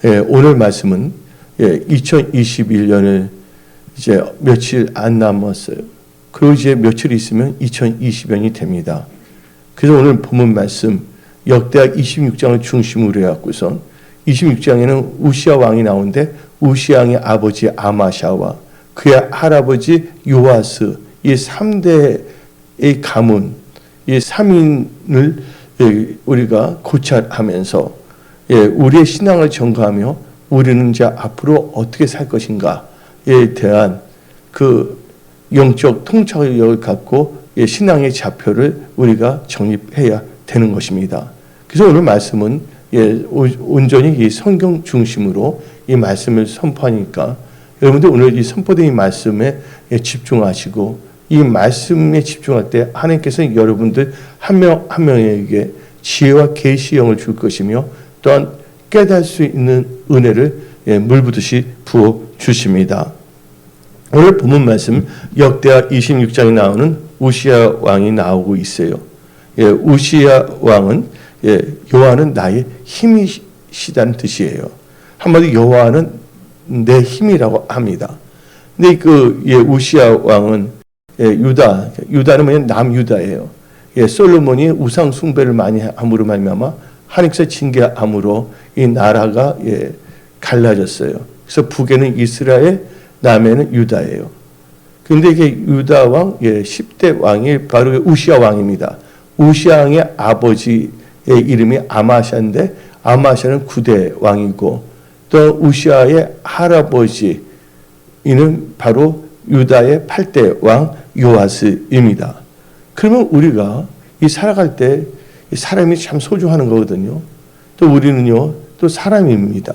오늘 말씀은 2021년을 이제 며칠 안 남았어요. 그리고 이제 며칠 있으면 2020년이 됩니다. 그래서 오늘 본문 말씀 역대하 26장을 중심으로 해갖고선 26장에는 우시아 왕이 나오는데 우시아 왕의 아버지 아마샤와 그의 할아버지 요아스 이 3대의 가문 이 3인을 우리가 고찰하면서 우리의 신앙을 점검하며 우리는 이제 앞으로 어떻게 살 것인가에 대한 그 영적 통찰력을 갖고 신앙의 좌표를 우리가 정립해야 되는 것입니다. 그래서 오늘 말씀은 온전히 이 성경 중심으로 이 말씀을 선포하니까 여러분들 오늘 이 선포된 이 말씀에 집중하시고 이 말씀에 집중할 때 하나님께서는 여러분들 한 명 한 명에게 지혜와 계시 영을 줄 것이며 또한 깨달을 수 있는 은혜를 물부듯이 부어 주십니다. 오늘 본문 말씀 역대하 26장에 나오는 우시아 왕이 나오고 있어요. 우시아 왕은 여호와는 나의 힘이시다는 뜻이에요. 한마디로 여호와는 내 힘이라고 합니다. 근데 그 우시아 왕은 유다는 뭐냐 남유다예요. 솔로몬이 우상 숭배를 많이 함으로 말미암아 하나님께서 징계함으로 이 나라가 갈라졌어요. 그래서 북에는 이스라엘, 남에는 유다예요. 그런데 이게 유다 왕 10대 왕이 바로 우시아 왕입니다. 우시아 왕의 아버지의 이름이 아마샤인데 아마샤는 9대 왕이고 또 우시아의 할아버지 이는 바로 유다의 8대 왕 요아스입니다. 그러면 우리가 이 살아갈 때 사람이 참 소중한 거거든요. 또 우리는요, 또 사람입니다.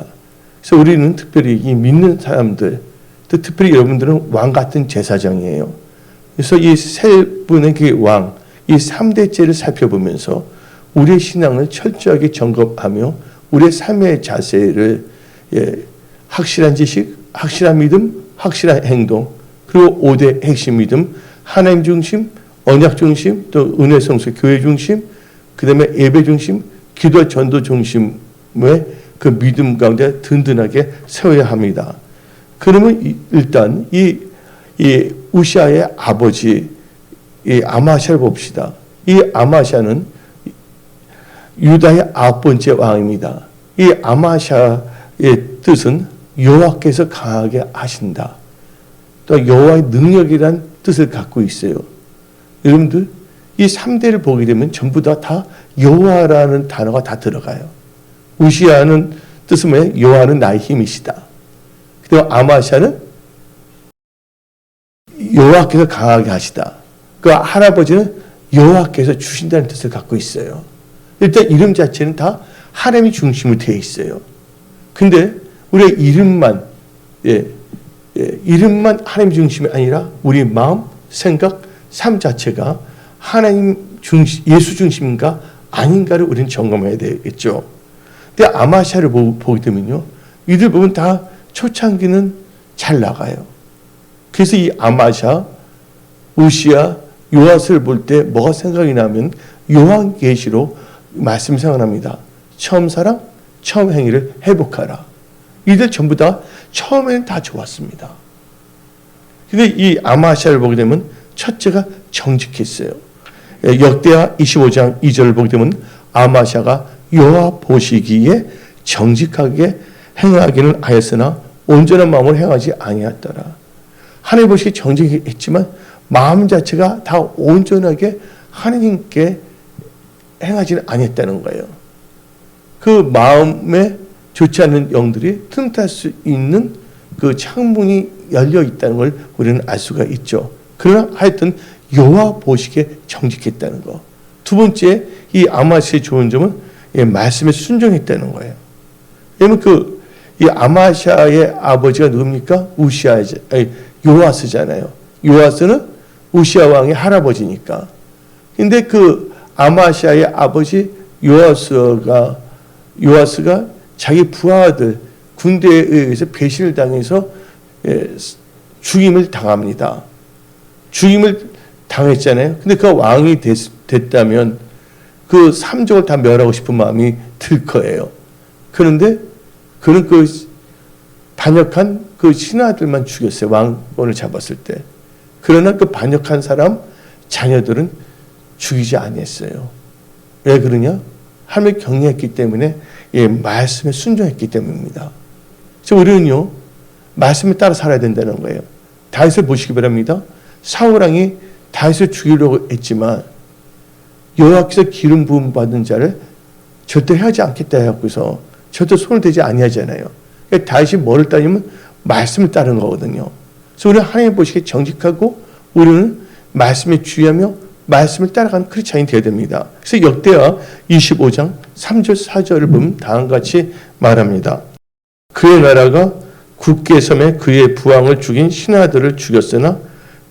그래서 우리는 특별히 이 믿는 사람들, 또 특별히 여러분들은 왕 같은 제사장이에요. 그래서 이 세 분의 그 왕, 이 3대째를 살펴보면서 우리의 신앙을 철저하게 점검하며 우리의 삶의 자세를 확실한 지식, 확실한 믿음, 확실한 행동, 그리고 5대 핵심 믿음, 하나님 중심, 언약 중심, 또 은혜 성수 교회 중심, 그 다음에 예배 중심, 기도 전도 중심의 그 믿음 가운데 든든하게 세워야 합니다. 그러면 일단 이 우시아의 아버지 이 아마샤를 봅시다. 이 아마샤는 유다의 9번째 왕입니다. 이 아마샤의 뜻은 여호와께서 강하게 하신다. 또 여호와의 능력이란 뜻을 갖고 있어요. 여러분들 이 3대를 보게 되면 전부 다 여호와라는 단어가 다 들어가요. 우시아는 뜻은 뭐예요? 여호와는 나의 힘이시다. 그리고 아마샤는 여호와께서 강하게 하시다. 그 할아버지는 여호와께서 주신다는 뜻을 갖고 있어요. 일단 이름 자체는 다 하나님이 중심으로 되어 있어요. 근데 우리의 이름만 이름만 하나님 중심이 아니라 우리 마음, 생각, 삶 자체가 하나님 중심, 예수 중심인가 아닌가를 우리는 점검해야 되겠죠. 근데 아마샤를 보게 되면요, 이들 보면 다 초창기는 잘 나가요. 그래서 이 아마샤, 우시아, 요아스를 볼 때 뭐가 생각이 나면 요한계시로 말씀 생각납니다. 처음 사랑, 처음 행위를 회복하라. 이들 전부 다 처음에는 다 좋았습니다. 근데 이 아마샤를 보게 되면 첫째가 정직했어요. 역대하 25장 2절을 보게 되면 아마샤가 여호와 보시기에 정직하게 행하기는 하였으나 온전한 마음으로 행하지 아니하였더라. 하나님 보시기에 정직했지만 마음 자체가 다 온전하게 하나님께 행하지는 아니했다는 거예요. 그 마음에 좋지 않은 영들이 틈탈 수 있는 그 창문이 열려 있다는 걸 우리는 알 수가 있죠. 그러나 하여튼 여호와 보시기에 정직했다는 거. 두 번째, 이 아마샤의 좋은 점은 말씀에 순종했다는 거예요. 왜냐면 이 아마샤의 아버지가 누굽니까? 요아스잖아요. 요아스는 우시아 왕의 할아버지니까. 근데 그 아마샤의 아버지 요아스가 자기 부하들 군대에 의해서 배신을 당해서 죽임을 당합니다. 죽임을 당했잖아요. 근데 그 왕이 됐다면 그 삼족을 다 멸하고 싶은 마음이 들 거예요. 그런데 그는 그 반역한 그 신하들만 죽였어요. 왕권을 잡았을 때. 그러나 그 반역한 사람 자녀들은 죽이지 아니했어요. 왜 그러냐? 하나님을 경외했기 때문에, 말씀에 순종했기 때문입니다. 그래서 우리는요, 말씀에 따라 살아야 된다는 거예요. 다윗을 보시기 바랍니다. 사울왕이 다윗을 죽이려고 했지만 여호와께서 기름 부음 받은 자를 절대 하지 않겠다 해갖고서 절대 손을 대지 아니하잖아요. 그러니까 다윗이 뭐를 따르면 말씀을 따르는 거거든요. 그래서 우리는 하나님 보시기에 정직하고 우리는 말씀에 주의하며 말씀을 따라가는 크리스찬이 되어야 됩니다. 그래서 역대하 25장 3절 4절을 보면 다음과 같이 말합니다. 그의 나라가 굳게 섬에 그의 부왕을 죽인 신하들을 죽였으나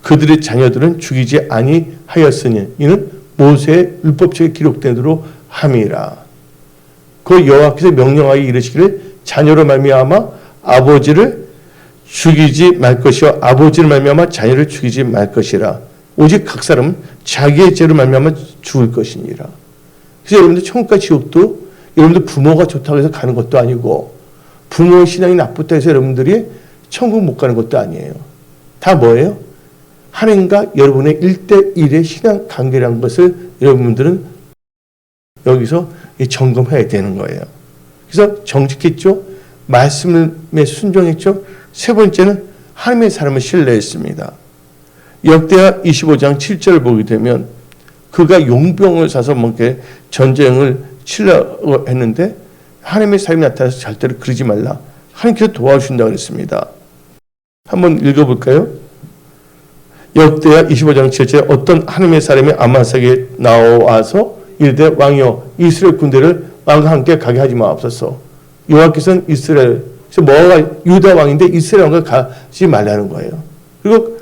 그들의 자녀들은 죽이지 아니하였으니 이는 모세의 율법책에 기록된 대로 함이라. 그 여호와께서 명령하여 이르시기를 자녀로 말미암아 아버지를 죽이지 말 것이요 아버지를 말미암아 자녀를 죽이지 말 것이라. 오직 각 사람은 자기의 죄로 말미암아 죽을 것이니라. 그래서 여러분들 천국과 지옥도 여러분들 부모가 좋다고 해서 가는 것도 아니고 부모의 신앙이 나쁘다 해서 여러분들이 천국 못 가는 것도 아니에요. 다 뭐예요? 하나님과 여러분의 1대1의 신앙 관계라는 것을 여러분들은 여기서 점검해야 되는 거예요. 그래서 정직했죠. 말씀에 순종했죠. 세 번째는 하나님의 사람을 신뢰했습니다. 역대하 25장 7절을 보게 되면 그가 용병을 사서 뭔가 전쟁을 치려고 했는데 하나님의 사람이 나타나서 절대로 그러지 말라. 하나님께서 도와주신다고 그랬습니다. 한번 읽어볼까요? 역대하 25장 7절에 어떤 하나님의 사람이 아마사에게 나와서 이르되 왕이여 이스라엘 군대를 왕과 함께 가게 하지 마옵소서. 여호와께서는 이스라엘 뭐가 유다 왕인데 이스라엘 왕과 가지 말라는 거예요. 그리고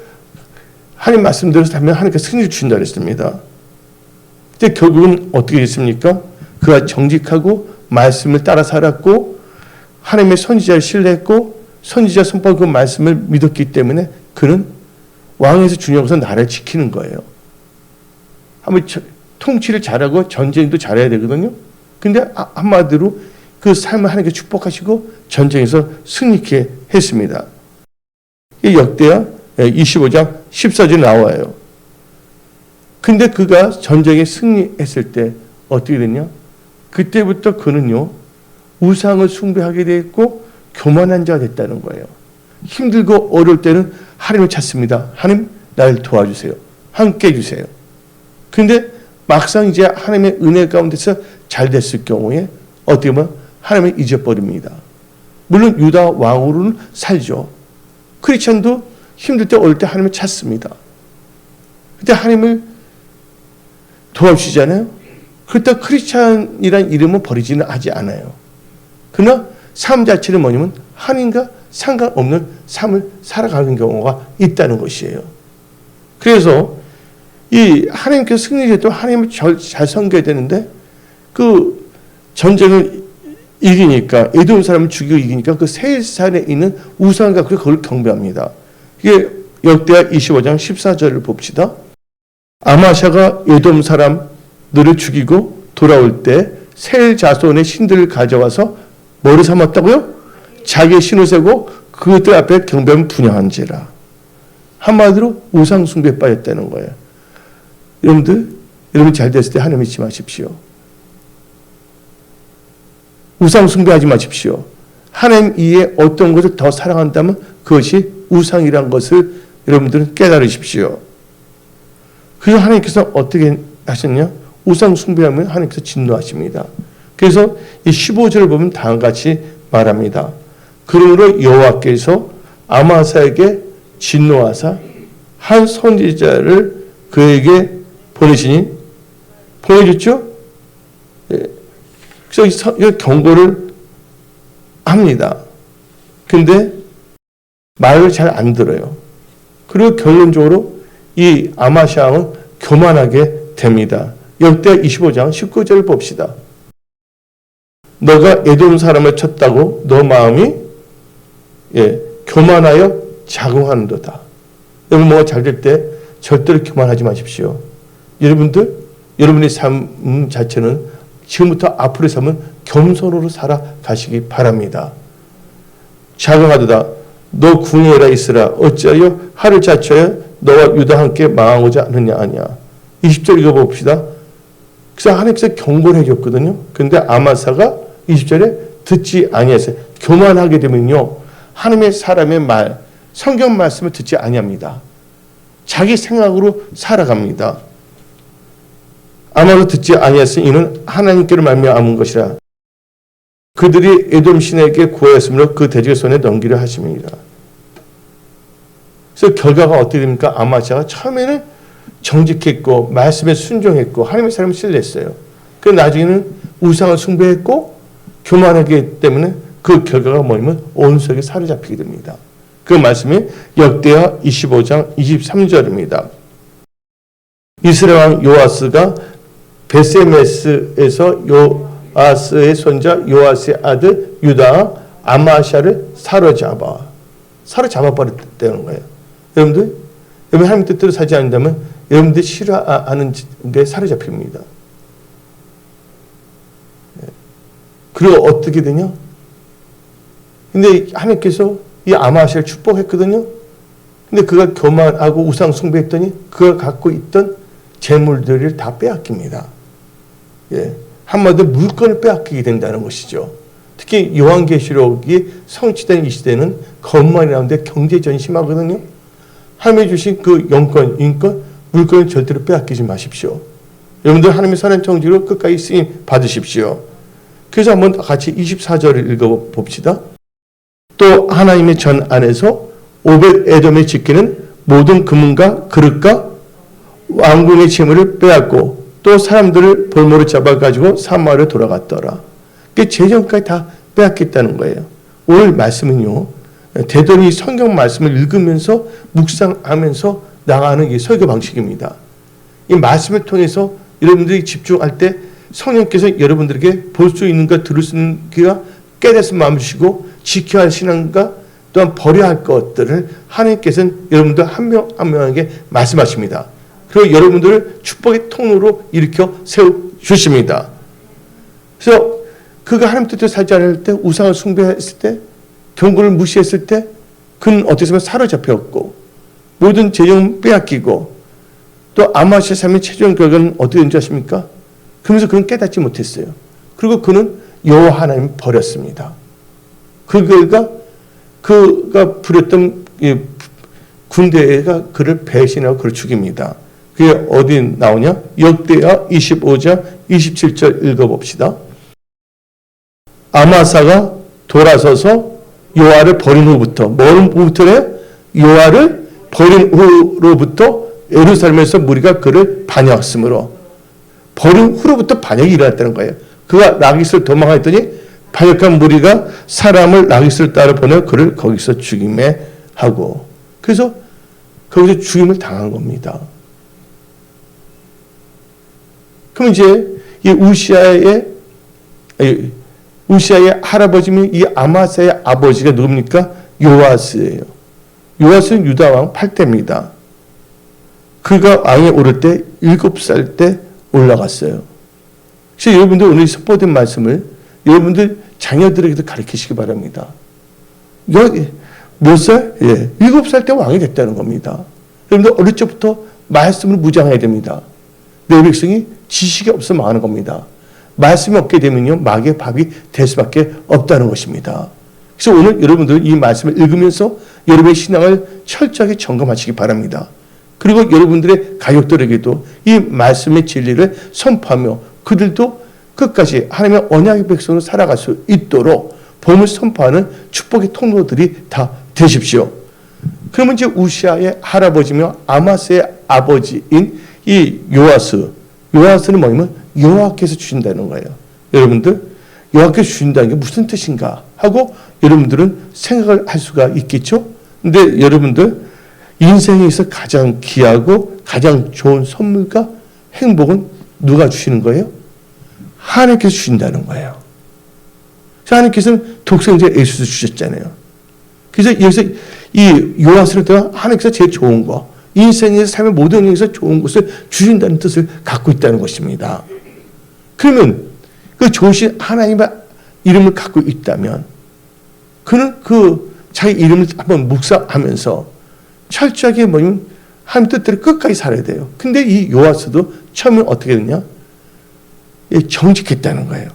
하나님 말씀대로 하면 하나님께서 승리를 주신다 그랬습니다. 근데 결국은 어떻게 됐습니까? 그가 정직하고 말씀을 따라 살았고 하나님의 선지자를 신뢰했고 선지자 선포한 그 말씀을 믿었기 때문에 그는 왕에서 중요한 나라를 지키는 거예요. 한번 통치를 잘하고 전쟁도 잘해야 되거든요. 근데 한마디로 그 삶을 하나님께 축복하시고 전쟁에서 승리케 했습니다. 이 역대하 25장 14절에 나와요. 근데 그가 전쟁에 승리했을 때 어떻게 됐냐? 그때부터 그는요 우상을 숭배하게 됐고 교만한 자가 됐다는 거예요. 힘들고 어려울 때는 하나님을 찾습니다. 하나님 나를 도와주세요. 함께 해주세요. 근데 막상 이제 하나님의 은혜 가운데서 잘 됐을 경우에 어떻게 보면 하나님을 잊어버립니다. 물론 유다 왕으로는 살죠. 크리스천도 힘들 때 어릴 때 하나님을 찾습니다. 그때 하나님을 도와주시잖아요. 그렇다고 크리스천이라는 이름은 버리지는 하지 않아요. 그러나 삶 자체는 뭐냐면 하나님과 상관없는 삶을 살아가는 경우가 있다는 것이에요. 그래서 이 하나님께서 승리해도 하나님을 잘 섬겨야 되는데 그 전쟁을 이기니까 에돔 사람을 죽이고 이기니까 그 세일산에 있는 우상을 갖고 그걸 경배합니다. 이게 역대하 25장 14절을 봅시다. 아마샤가 에돔 사람들을 죽이고 돌아올 때 세일 자손의 신들을 가져와서 뭐를 삼았다고요? 자기의 신을 세고 그들 앞에 경배하면 분양한지라. 한마디로 우상 숭배에 빠졌다는 거예요. 여러분 잘 됐을 때 하나님 잊지 마십시오. 우상 숭배하지 마십시오. 하나님 이외에 어떤 것을 더 사랑한다면 그것이 우상이란 것을 여러분들은 깨달으십시오. 그래서 하나님께서 어떻게 하셨냐? 우상 숭배하면 하나님께서 진노하십니다. 그래서 이 15절을 보면 다음과 같이 말합니다. 그러므로 여호와께서 아마사에게 진노하사 한 선지자를 그에게 보내줬죠? 그래서 경고를 합니다. 근데 말을 잘 안 들어요. 그리고 결론적으로 이 아마샤 왕은 교만하게 됩니다. 역대하 25장 19절을 봅시다. 너가 에돔 사람을 쳤다고 너 마음이 교만하여 자긍하는도다. 여러분 뭐가 잘 될 때 절대로 교만하지 마십시오. 여러분의 삶 자체는 지금부터 앞으로의 삶은 겸손으로 살아가시기 바랍니다. 자강하도다. 너 궁예라 있으라. 어찌하여 하를 자초하여 너와 유다 함께 망하고자 하느냐 하냐. 20절 읽어봅시다. 그래서 하나님께서 경고를 해줬거든요. 그런데 아마사가 20절에 듣지 아니했어요. 교만하게 되면요, 하나님의 사람의 말, 성경 말씀을 듣지 아니합니다. 자기 생각으로 살아갑니다. 아마도 듣지 아니했으니 이는 하나님께로 말미암은 것이라. 그들이 에돔 신에게 구하였으므로 그 대적의 손에 넘기려 하심이니라. 그래서 결과가 어떻게 됩니까? 아마시아가 처음에는 정직했고 말씀에 순종했고 하나님의 사람을 신뢰했어요. 그 나중에는 우상을 숭배했고 교만하기 때문에 그 결과가 뭐냐면 온 세계에 사로잡히게 됩니다. 그 말씀이 역대하 25장 23절입니다. 이스라엘 왕 요아스가 베세메스에서 요아스의 손자 요아스의 아들 유다 아마시아를 사로잡아버렸다는 거예요. 여러분 하나님 뜻대로 살지 않는다면 여러분들이 싫어하는 데 사로잡힙니다. 그리고 어떻게 되냐? 근데 하나님께서 이 아마시아를 축복했거든요. 근데 그가 교만하고 우상 숭배했더니 그가 갖고 있던 재물들을 다 빼앗깁니다. 한마디로 물건을 빼앗기게 된다는 것이죠. 특히 요한계시록이 성취된 이 시대는 것만이라는데 경제전이 심하거든요. 하나님이 주신 그 영권, 인권, 물건을 절대로 빼앗기지 마십시오. 여러분들 하나님의 선한 통지로 끝까지 쓰임 받으십시오. 그래서 한번 같이 24절을 읽어봅시다. 또 하나님의 전 안에서 오벳 에돔에 지키는 모든 금은과 그릇과 왕궁의 재물을 빼앗고 또 사람들을 볼모로 잡아가지고 사마리아로 돌아갔더라. 재정까지 다 빼앗겠다는 거예요. 오늘 말씀은요, 되도록이 성경 말씀을 읽으면서 묵상하면서 나가는 이 설교 방식입니다. 이 말씀을 통해서 여러분들이 집중할 때 성령께서 여러분들에게 볼 수 있는 것, 들을 수 있는 귀가 깨닫는 마음을 주시고 지켜야 할 신앙과 또한 버려야 할 것들을 하나님께서는 여러분들 한 명 한 명에게 말씀하십니다. 그리고 여러분들을 축복의 통로로 일으켜 세워주십니다. 그래서 그가 하나님 뜻대로 살지 않을 때, 우상을 숭배했을 때, 경고를 무시했을 때 그는 어떻게 보면 사로잡혔고 모든 재정 빼앗기고 또 아마시아 삶의 최종 결과는 어떻게 된지 아십니까? 그러면서 그는 깨닫지 못했어요. 그리고 그는 여호와 하나님을 버렸습니다. 그 결과 그가 부렸던 군대가 그를 배신하고 그를 죽입니다. 그게 어디 나오냐? 역대하 25장 27절 읽어봅시다. 아마사가 돌아서서 요아를 버린 후부터, 뭐는 후부터래요? 요아를 버린 후로부터 예루살렘에서 무리가 그를 반역했으므로, 버린 후로부터 반역이 일어났다는 거예요. 그가 라기스를 도망했더니 반역한 무리가 사람을 라기스를 따라 보내 그를 거기서 죽임에 하고, 그래서 거기서 죽임을 당한 겁니다. 그럼 이제 이 우시아의 할아버지면 이 아마사의 아버지가 누굽니까? 요아스예요. 요아스는 유다 왕 8대입니다. 그가 왕에 오를 때 7살 때 올라갔어요. 그래서 여러분들 오늘 선포된 말씀을 여러분들 자녀들에게도 가르치시기 바랍니다. 몇 살? 7살 때 왕이 됐다는 겁니다. 여러분들 어릴 적부터 말씀을 무장해야 됩니다. 내 백성이 지식이 없어 망하는 겁니다. 말씀이 없게 되면요, 마귀의 밥이 될 수밖에 없다는 것입니다. 그래서 오늘 여러분들 이 말씀을 읽으면서 여러분의 신앙을 철저하게 점검하시기 바랍니다. 그리고 여러분들의 가족들에게도 이 말씀의 진리를 선포하며 그들도 끝까지 하나님의 언약의 백성으로 살아갈 수 있도록 복음을 선포하는 축복의 통로들이 다 되십시오. 그러면 이제 우시아의 할아버지며 아마스의 아버지인 이 요아스는 뭐냐면 여호와께서 주신다는 거예요. 여러분들, 여호와께서 주신다는 게 무슨 뜻인가 하고 여러분들은 생각을 할 수가 있겠죠? 근데 여러분들, 인생에서 가장 귀하고 가장 좋은 선물과 행복은 누가 주시는 거예요? 하나님께서 주신다는 거예요. 하나님께서는 독생자 예수를 주셨잖아요. 그래서 여기서 이 요아스를 통해 하나님께서 제일 좋은 거, 인생에서 삶의 모든 영역에서 좋은 것을 주신다는 뜻을 갖고 있다는 것입니다. 그러면 그 좋으신 하나님의 이름을 갖고 있다면 그는 자기 이름을 한번 묵상하면서 철저하게 뭐냐면 하나님 뜻대로 끝까지 살아야 돼요. 근데 이 요아스도 처음에 어떻게 됐냐? 정직했다는 거예요.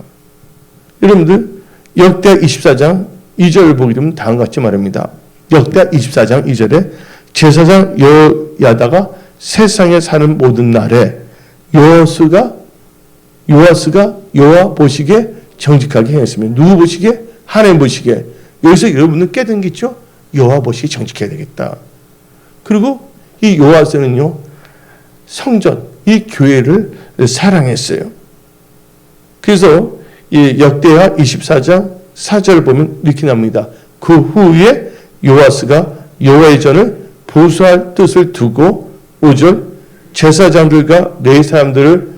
여러분들 역대하 24장 2절을 보게 되면 다음과 같이 말합니다. 역대하 24장 2절에 제사장 여호야다가 세상에 사는 모든 날에 요아스가 여호와 보시기에 정직하게 행했으며 누구 보시기에? 하나님 보시기에. 여기서 여러분들 깨닫는 게 있죠? 여호와 보시기에 정직해야 되겠다. 그리고 이 요아스는요, 성전, 이 교회를 사랑했어요. 그래서 이 역대하 24장 4절을 보면 이렇게 나옵니다. 그 후에 요아스가 여호와의 전을 보수할 뜻을 두고 5절 제사장들과 레위 사람들을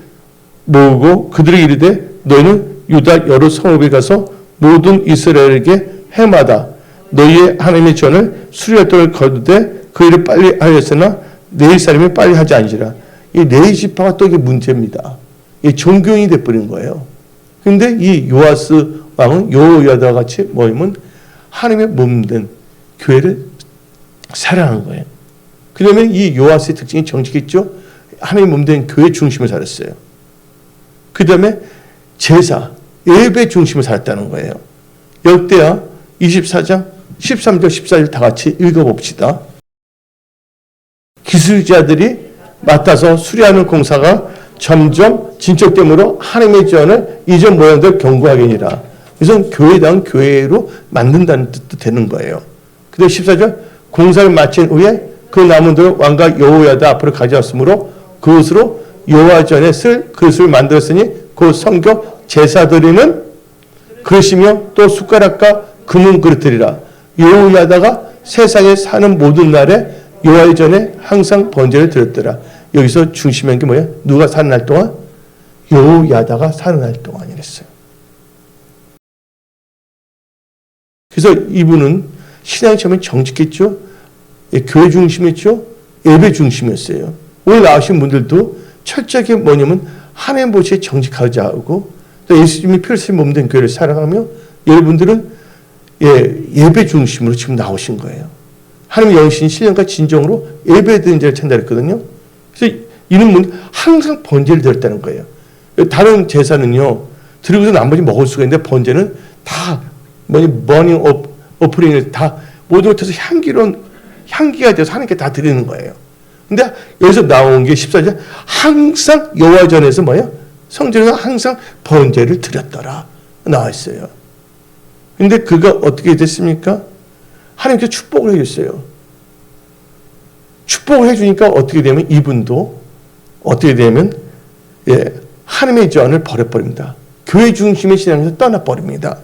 모으고 그들에게 이르되 너희는 유다 여러 성읍에 가서 모든 이스라엘에게 해마다 너희의 하나님의 전을 수리하도록 거두되 그 일을 빨리 하였으나 레위 사람이 빨리 하지 아니지라. 이 레위 지파가 또 이게 문제입니다. 이 종교인이 돼버린 거예요. 근데 이 요아스 왕은 여호야다 같이 모이면 하나님의 몸된 교회를 사랑한 거예요. 그 다음에 이 요아스의 특징이 정직했죠. 하나님 몸된 교회 중심을 살았어요. 그 다음에 제사, 예배 중심을 살았다는 거예요. 역대하 24장 13절 14절 다 같이 읽어봅시다. 기술자들이 맡아서 수리하는 공사가 점점 진척됨으로 하나님의 전을 이전 모양대로 견고하게니라. 그래서 교회당 교회로 만든다는 뜻도 되는 거예요. 그다음 14절 공사를 마친 후에 그 나무들을 왕과 여호야다 앞으로 가져왔으므로 그것으로 여호와 전에 쓸 그릇을 만들었으니 그 성교 제사 드리는 그릇이며 또 숟가락과 금은 그릇들이라. 여호야다가 세상에 사는 모든 날에 여호와의 전에 항상 번제를 드렸더라. 여기서 중심한 게 뭐야? 누가 사는 날 동안? 여호야다가 사는 날 동안이랬어요. 그래서 이분은 신앙이 처음에 정직했죠. 교회 중심이었죠. 예배 중심이었어요. 오늘 나오신 분들도 철저하게 뭐냐면 하나님 보시기에 정직하자 하고 또 예수님이 필요한 몸된 교회를 사랑하며 여러분들은 예배 중심으로 지금 나오신 거예요. 하나님의 영신 신령과 진정으로 예배드리는 자를 찾는다 그랬거든요. 그래서 이런 분 항상 번제를 드렸다는 거예요. 다른 제사는요 드리고서 나머지 먹을 수가 있는데 번제는 다 머닝 오프링을 다 모든 것에서 향기가 돼서 하나님께 다 드리는 거예요. 근데 여기서 나온 게 14절 항상 여호와 전에서 뭐예요? 성전에서 항상 번제를 드렸더라 나와 있어요. 근데 그가 어떻게 됐습니까? 하나님께서 축복을 해줬어요. 축복을 해주니까 어떻게 되면 이분도 어떻게 되면 하나님의 전을 버려버립니다. 교회 중심의 신앙에서 떠나버립니다.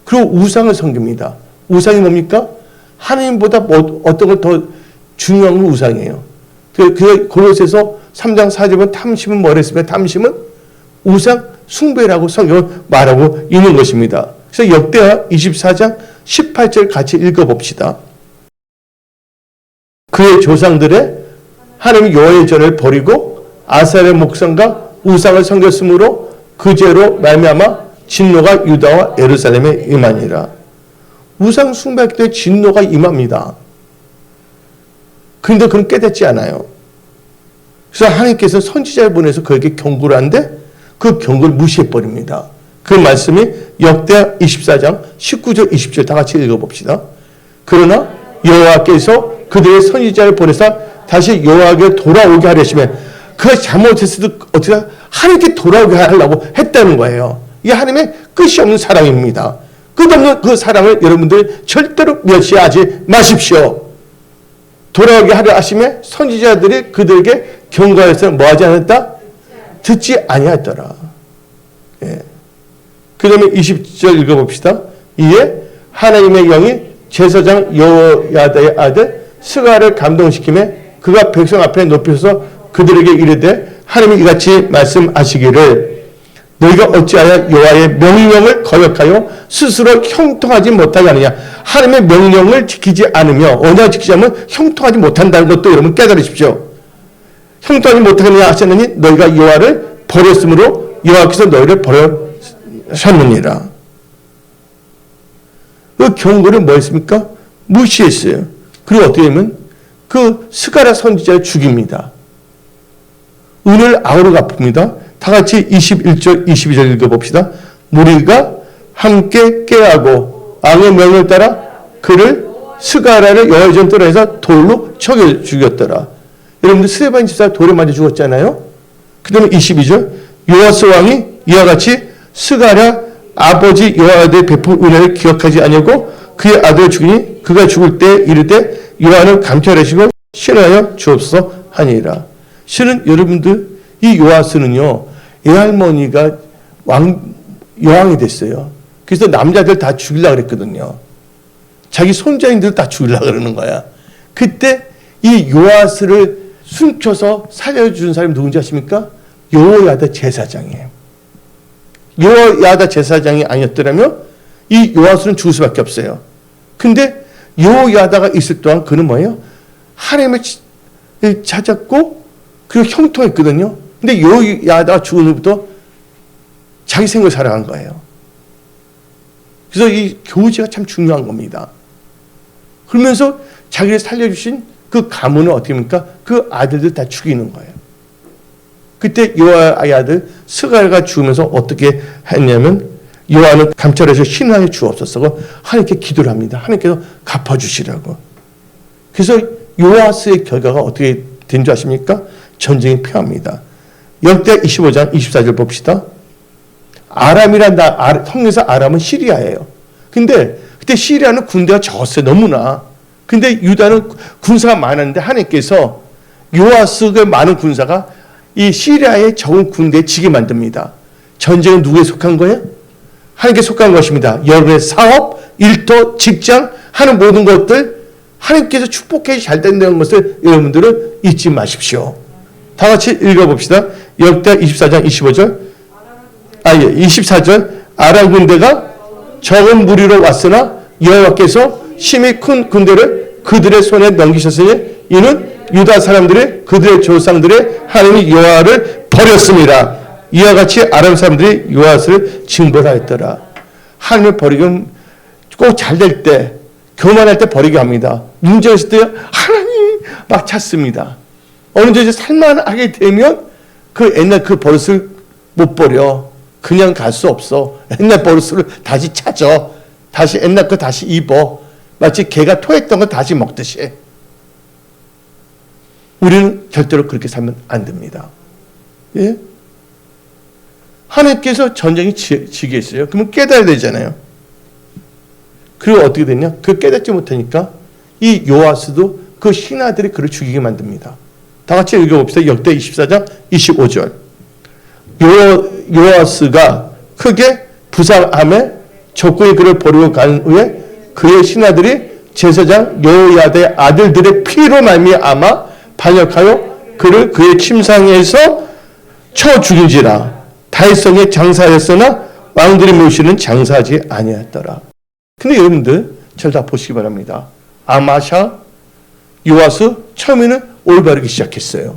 그리고 우상을 섬깁니다. 우상이 뭡니까? 하나님보다 어떤 걸 더 중요한 건 우상이에요. 그 골로새서 3장 4절은 탐심은 뭐랬으면 탐심은 우상 숭배라고 성경은 말하고 있는 것입니다. 그래서 역대하 24장 18절 같이 읽어봅시다. 그의 조상들의 하나님 여호와의 전을 버리고 아사의 목상과 우상을 섬겼으므로 그 죄로 말미암아 진노가 유다와 예루살렘에 임하니라. 우상 숭배할 때 진노가 임합니다. 그런데 그건 깨닫지 않아요. 그래서 하나님께서 선지자를 보내서 그에게 경고를 하는데 그 경고를 무시해버립니다. 그 말씀이 역대하 24장 19절 20절 다 같이 읽어봅시다. 그러나 여호와께서 그들의 선지자를 보내서 다시 여호와에게 돌아오게 하려시면 그 잘못했어도 어떻게 하나님께 돌아오게 하려고 했다는 거예요. 이게 하나님의 끝이 없는 사랑입니다. 끝없는 그 사랑을 여러분들 절대로 멸시하지 마십시오. 돌아오게 하려 하심에 선지자들이 그들에게 경고해서 뭐하지 않았다? 듣지 아니하더라. 그 다음에 20절 읽어봅시다. 이에 하나님의 영이 제사장 여호야다의 아들 스가를 감동시키며 그가 백성 앞에 높여서 그들에게 이르되 하나님이 이같이 말씀하시기를 너희가 어찌하여 여호와의 명령을 거역하여 스스로 형통하지 못하게 하느냐. 하나님의 명령을 지키지 않으며 언약을 지키지 않으면 형통하지 못한다는 것도 여러분 깨달으십시오. 형통하지 못하느냐 하셨느니 너희가 여호와를 버렸으므로 여호와께서 너희를 버려셨느니라. 그 경고를 뭐 했습니까? 무시했어요. 그리고 어떻게 되면 그 스가랴 선지자를 죽입니다. 은을 아우로 갚습니다. 다 같이 21절, 22절 읽어봅시다. 무리가 함께 깨하고 왕의 명령을 따라 그를 스가랴를 여호와의 전투로 해서 돌로 쳐겨 죽였더라. 여러분들 스데반 집사가 돌에 맞아 죽었잖아요. 그 다음에 22절 요아스 왕이 이와 같이 스가랴 아버지 여호와의 베푼 은혜를 기억하지 아니하고 그의 아들을 죽이니 그가 죽을 때 이를 때 요한을 감찰하시고 신하여 주옵소서 하니라. 실은 여러분들 이 요아스는요 애할머니가 여왕이 됐어요. 그래서 남자들 다 죽이려고 그랬거든요. 자기 손자인들 다 죽이려고 그러는 거야. 그때 이 요아스를 숨겨서 살려준 사람이 누군지 아십니까? 여호야다 제사장이에요. 여호야다 제사장이 아니었더라면 이 요아스는 죽을 수밖에 없어요. 근데 여호야다가 있을 동안 그는 뭐예요? 하나님을 찾았고 그리고 형통했거든요. 근데 여호야다가 죽은 후부터 자기 생을 살아간 거예요. 그래서 이 교제가 참 중요한 겁니다. 그러면서 자기를 살려주신 그 가문은 어떻게 합니까? 그 아들들 다 죽이는 거예요. 그때 요아의 아들 스가랴가 죽으면서 어떻게 했냐면 요한은 감찰해서 신하에 주옵소서 하나님께 기도를 합니다. 하나님께서 갚아주시라고. 그래서 요아스의 결과가 어떻게 된 줄 아십니까? 전쟁이 패합니다. 역대 25장 24절 봅시다. 아람이란 성에서 아람은 시리아예요. 근데 그때 시리아는 군대가 적었어요. 너무나. 근데 유다는 군사가 많았는데 하나님께서 요아스의 많은 군사가 이 시리아의 적은 군대에 지게 만듭니다. 전쟁은 누구에 속한 거예요? 하나님께 속한 것입니다. 여러분의 사업, 일터, 직장 하는 모든 것들 하나님께서 축복해 잘 된다는 것을 여러분들은 잊지 마십시오. 다 같이 읽어봅시다. 역대 24장 25절 24절 아람 군대가 적은 무리로 왔으나 여호와께서 심히 큰 군대를 그들의 손에 넘기셨으니 이는 유다 사람들이 그들의 조상들의 하나님 여호와를 버렸습니다. 이와 같이 아람 사람들이 요아스를 징벌하였더라. 하나님을 버리면 꼭 잘 될 때, 교만할 때 버리게 합니다. 문제가 있을 때 하나님 막 찾습니다. 어느 정도 살만하게 되면 그 옛날 그 버릇을 못 버려. 그냥 갈 수 없어. 옛날 버릇을 다시 찾아. 다시 옛날 거 다시 입어. 마치 개가 토했던 거 다시 먹듯이. 우리는 절대로 그렇게 살면 안 됩니다. 예? 하나님께서 전쟁이 지게 있어요. 그러면 깨달아야 되잖아요. 그리고 어떻게 됐냐? 그 깨닫지 못하니까 이 요아스도 그 신하들이 그를 죽이게 만듭니다. 다 같이 읽어봅시다. 역대 24장 25절. 요아스가 크게 부상함에 적군이 그를 버리고 간 후에 그의 신하들이 제사장 여호야다의 아들들의 피로 말미암아 반역하여 그를 그의 침상에서 쳐 죽인지라. 다윗성에 장사하였으나 왕들이 모시는 장사하지 아니하였더라. 근데 여러분들 잘 다 보시기 바랍니다. 아마샤, 요아스 처음에는 올바르기 시작했어요.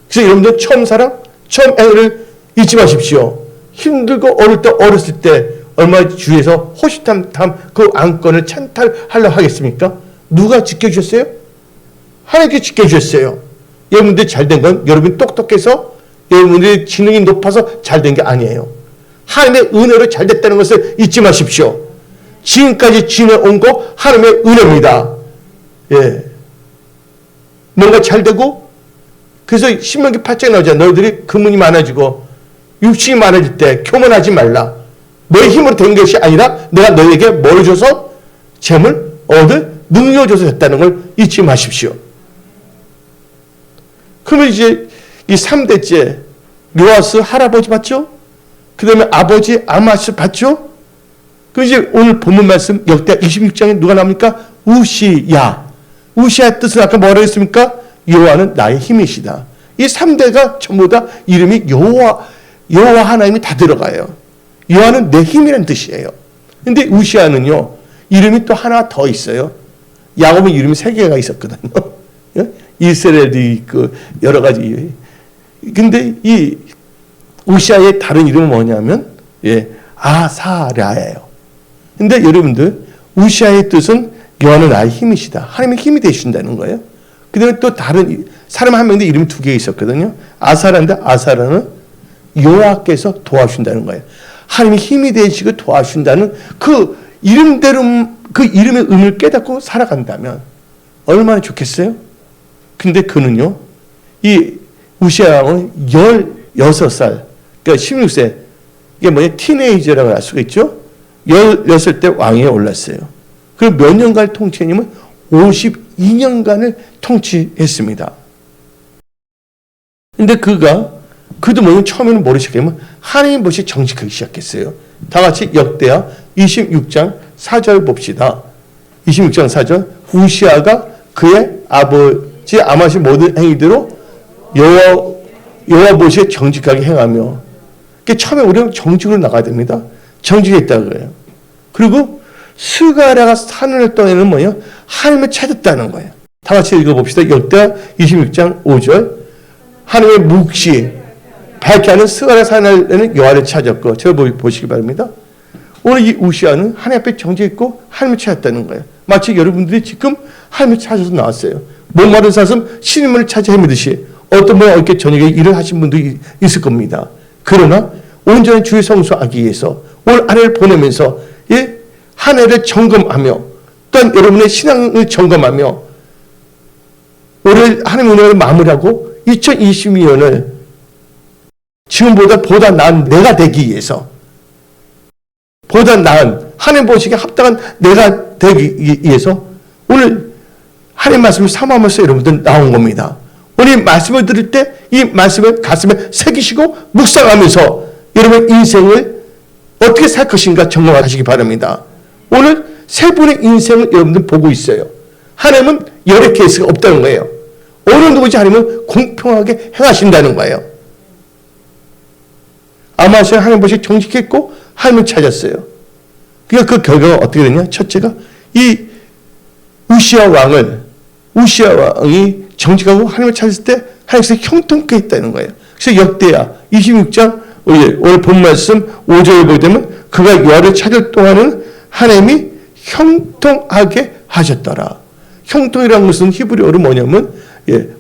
그래서 여러분들 처음 사랑, 처음 애를 잊지 마십시오. 힘들고 어렸을 때 얼마나 주위에서 호시탐탐 그 안건을 찬탈하려고 하겠습니까? 누가 지켜주셨어요? 하나님께 지켜주셨어요. 여러분들 잘된 건 여러분이 똑똑해서 여러분들의 지능이 높아서 잘된 게 아니에요. 하나님의 은혜로 잘됐다는 것을 잊지 마십시오. 지금까지 지내온 거 하나님의 은혜입니다. 예. 뭔가 잘되고 그래서 신명기 8장에 나오잖아. 너희들이 금은이 많아지고 육신이 많아질 때 교만하지 말라. 너의 힘으로 된 것이 아니라 내가 너에게 뭘 줘서 재물, 얻을 능력을 줘서 됐다는 걸 잊지 마십시오. 그러면 이제 이 3대째 요아스 할아버지 봤죠? 그 다음에 아버지 아마스 봤죠? 그 이제 오늘 본문 말씀 역대 26장에 누가 나옵니까? 우시야. 우시야의 뜻은 아까 뭐라 했습니까? 여호와는 나의 힘이시다. 이 3대가 전부 다 이름이 여호와 하나님이 다 들어가요. 여호와는 내 힘이라는 뜻이에요. 근데 우시야는요 이름이 또 하나 더 있어요. 야곱의 이름이 3개가 있었거든요. 이스라엘이 있고 여러 가지. 근데 이 우시야의 다른 이름은 뭐냐면 아사랴예요. 근데 여러분들, 우시아의 뜻은 여호와는 나의 힘이시다. 하나님의 힘이 되신다는 거예요. 그 다음에 또 다른 사람 한 명인데 이름이 두 개 있었거든요. 아사라인데 아사라는 여호와께서 도와주신다는 거예요. 하나님의 힘이 되시고 도와주신다는 그 이름대로 그 이름의 의미를 깨닫고 살아간다면 얼마나 좋겠어요? 근데 그는요, 이 우시아 왕은 16살, 그러니까 16세, 이게 뭐냐, 티네이저라고 할 수가 있죠? 16살 때 왕위에 올랐어요. 그리고 몇 년간 통치했냐면 52년간을 통치했습니다. 근데 그도 뭐냐면 처음에는 뭐를 시작하면 하나님 것이 정직하기 시작했어요. 다 같이 역대하 26장 4절 봅시다. 26장 4절. 우시아가 그의 아버지 아마시 모든 행위대로 여호와 보시에 정직하게 행하며. 그러니까 처음에 우리는 정직으로 나가야 됩니다. 정직했다고 그래요. 그리고 스가랴가 산을 떠내는 뭐예요? 하나님을 찾았다는 거예요. 다 같이 읽어봅시다. 역대하 26장 5절. 하나님의 묵시 밝게 하는 스가랴 산을 여호와를 찾았고, 제가 보시기 바랍니다. 오늘 이 우시아는 하나님 앞에 정직했고 하나님을 찾았다는 거예요. 마치 여러분들이 지금 하나님을 찾아서 나왔어요. 목마른 사슴 신임을 찾아 헤매듯이 어떤 분은 이렇게 저녁에 일을 하신 분도 있을 겁니다. 그러나 온전히 주의 성수하기 위해서 오늘 한 해를 보내면서 한 해를 점검하며 또한 여러분의 신앙을 점검하며 올해 하나님의 은혜를 마무리하고 2022년을 지금보다 나은 내가 되기 위해서, 보다 나은 하나님 보시기에 합당한 내가 되기 위해서 오늘 하나님 말씀을 사모하면서 여러분들 나온 겁니다. 오늘 말씀을 들을 때 이 말씀을 가슴에 새기시고 묵상하면서 여러분 인생을 어떻게 살 것인가 점검하시기 바랍니다. 오늘 세 분의 인생을 여러분들 보고 있어요. 하나님은 여러 케이스가 없다는 거예요. 어느 누구지 하나님은 공평하게 행하신다는 거예요. 아마시아 하나님 보시 정직했고 하나님을 찾았어요. 그러니까 그 결과가 어떻게 되냐? 첫째가 이 우시아 왕이 정직하고 하나님을 찾았을 때 하나님께서 형통케 했다는 거예요. 그래서 역대하 26장 오늘 본 말씀 5절을 보게 되면 그가 여호와를 찾을 동안은 하나님이 형통하게 하셨더라. 형통이라는 것은 히브리어로 뭐냐면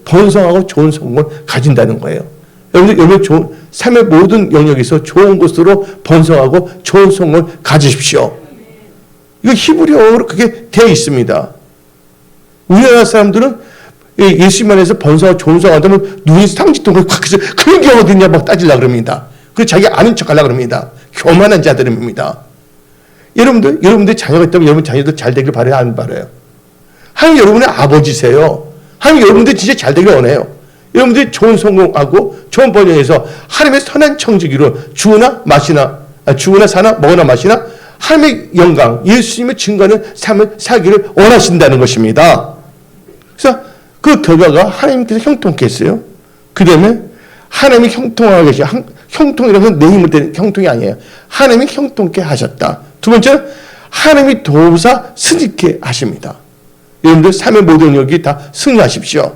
번성하고 좋은 성공을 가진다는 거예요. 여러분 삶의 모든 영역에서 좋은 것으로 번성하고 좋은 성공을 가지십시오. 이거 히브리어로 그게 되어 있습니다. 우리나라 사람들은 예수님 안에서 번성하고 좋은 성공을 한다면 눈이 상지통을 확 해서 그런 게 어딨냐 막 따지려고 그럽니다. 그리고 자기 아는 척 하려고 그럽니다. 교만한 자들입니다. 여러분들 자녀가 있다면 여러분 자녀들 잘 되길 바라요, 안 바라요? 하나님 여러분의 아버지세요. 하나님 여러분들 진짜 잘 되길 원해요. 여러분들이 좋은 성공하고 좋은 번영에서 하나님의 선한 청지기로 죽으나 사나 먹으나 마시나 하나님의 영광, 예수님의 증거하는 삶을 살기를 원하신다는 것입니다. 그래서 그 결과가 하나님께서 형통케 했어요. 그 다음에 하나님이 형통하게 계셔. 형통이라는 건 내 힘을 때는 형통이 아니에요. 하나님이 형통케 하셨다. 두 번째는 하나님이 도우사 승리케 하십니다. 여러분들 삶의 모든 영역이 다 승리하십시오.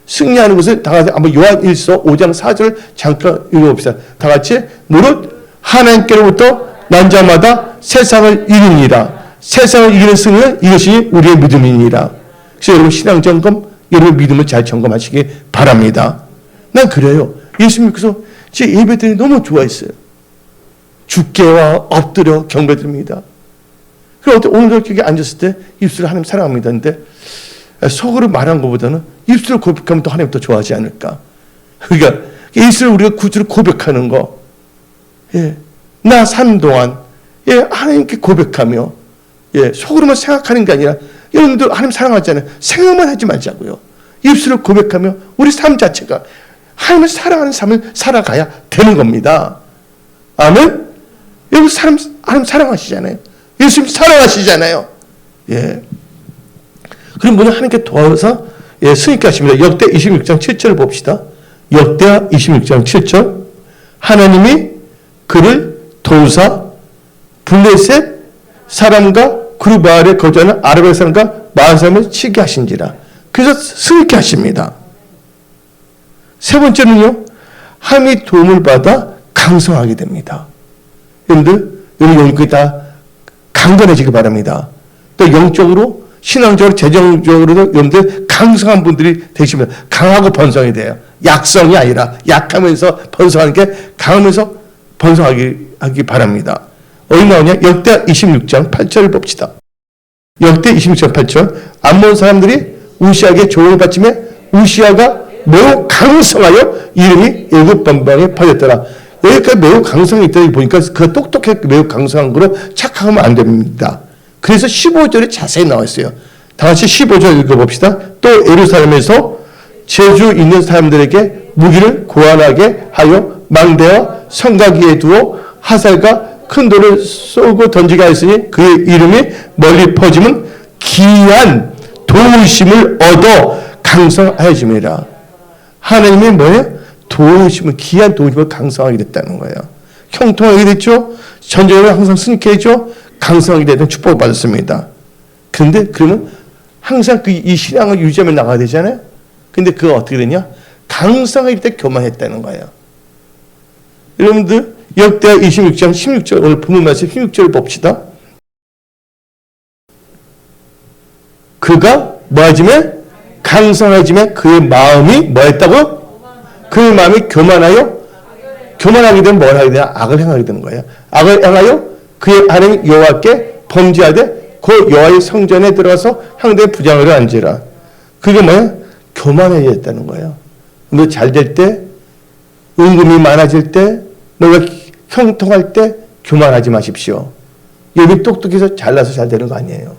승리하는 것을 다 같이 한번 요한일서 5장 4절 잠깐 읽어봅시다. 다 같이 무릇 하나님께로부터 난 자마다 세상을 이기니라. 세상을 이기는 승리는 이것이 우리의 믿음이니라. 그래서 여러분 신앙 점검, 여러분 믿음을 잘 점검하시기 바랍니다. 난 그래요. 예수 믿고서 제 예배들이 너무 좋아했어요. 주께와 엎드려 경배드립니다. 그럼 오늘도 여기 앉았을 때 입술을 하나님 사랑합니다. 근데 속으로 말한 것보다는 입술을 고백하면 또 하나님 더 좋아하지 않을까. 그러니까 입술을 우리가 구주로 고백하는 거. 나 사는 동안 하나님께 고백하며 속으로만 생각하는 게 아니라 여러분들 하나님 사랑하잖아요. 생각만 하지 말자고요. 입술을 고백하며 우리 삶 자체가 하나님을 사랑하는 삶을 살아가야 되는 겁니다. 아멘? 여러분 하나님 사랑하시잖아요. 예수님 사랑하시잖아요. 그럼 오늘 하나님께 도와서 승리케 하십니다. 역대 26장 7절을 봅시다. 역대하 26장 7절. 하나님이 그를 도우사 블레셋 사람과 그룹바알에 거주하는 아르벨 사람과 마흔 사람을 치게 하신지라. 그래서 승리케 하십니다. 세 번째는요, 하나님의 도움을 받아 강성하게 됩니다. 여러분들, 여러분 여기 다 강건해지기 바랍니다. 또 영적으로, 신앙적으로, 재정적으로도 여러분들 강성한 분들이 되시면 강하고 번성이 돼요. 약성이 아니라 약하면서 번성하는 게 강하면서 번성하기 바랍니다. 어디 나오냐? 역대 26장 8절을 봅시다. 역대 26장 8절. 암몬 사람들이 우시아에게 조언을 받침에 우시아가 매우 강성하여 이름이 애굽 번방에 퍼졌더라. 여기까지 매우 강성이 있다 보니까 그 똑똑해 매우 강성한 거로 착각하면 안 됩니다. 그래서 15절에 자세히 나와 있어요. 다 같이 15절 읽어봅시다. 또 예루살렘에서 재주 있는 사람들에게 무기를 고안하게 하여 망대와 성가기에 두어 화살과 큰 돌을 쏘고 던지게 하였으니 그의 이름이 멀리 퍼지면 귀한 도우심을 얻어 강성하여짐이라. 하나님이 뭐예요? 도우심을, 귀한 도우심을 강성하게 됐다는 거예요. 형통하게 됐죠. 전쟁을 항상 승리케 했죠. 강성하게 되는 축복을 받았습니다. 그런데 그러면 항상 이 신앙을 유지하며 나가야 되잖아요. 근데 그거 어떻게 되냐? 강성할 때 교만했다는 거예요. 여러분들 역대하 26장 16절, 오늘 본문 말씀 16절을 봅시다. 그가 뭐하지매? 강성하지매 그의 마음이 뭐했다고? 그의 마음이 교만하여? 교만하게 되면 뭘 하게 되냐? 악을 행하게 되는 거예요. 악을 행하여 그의 하나님 여호와께 범죄하되 그 여호와의 성전에 들어가서 향대에 부장으로 앉으라. 그게 뭐야? 교만해졌다는 거예요. 너 잘 될 때, 은금이 많아질 때, 너가 형통할 때 교만하지 마십시오. 여러분이 똑똑해서 잘나서 잘 되는 거 아니에요.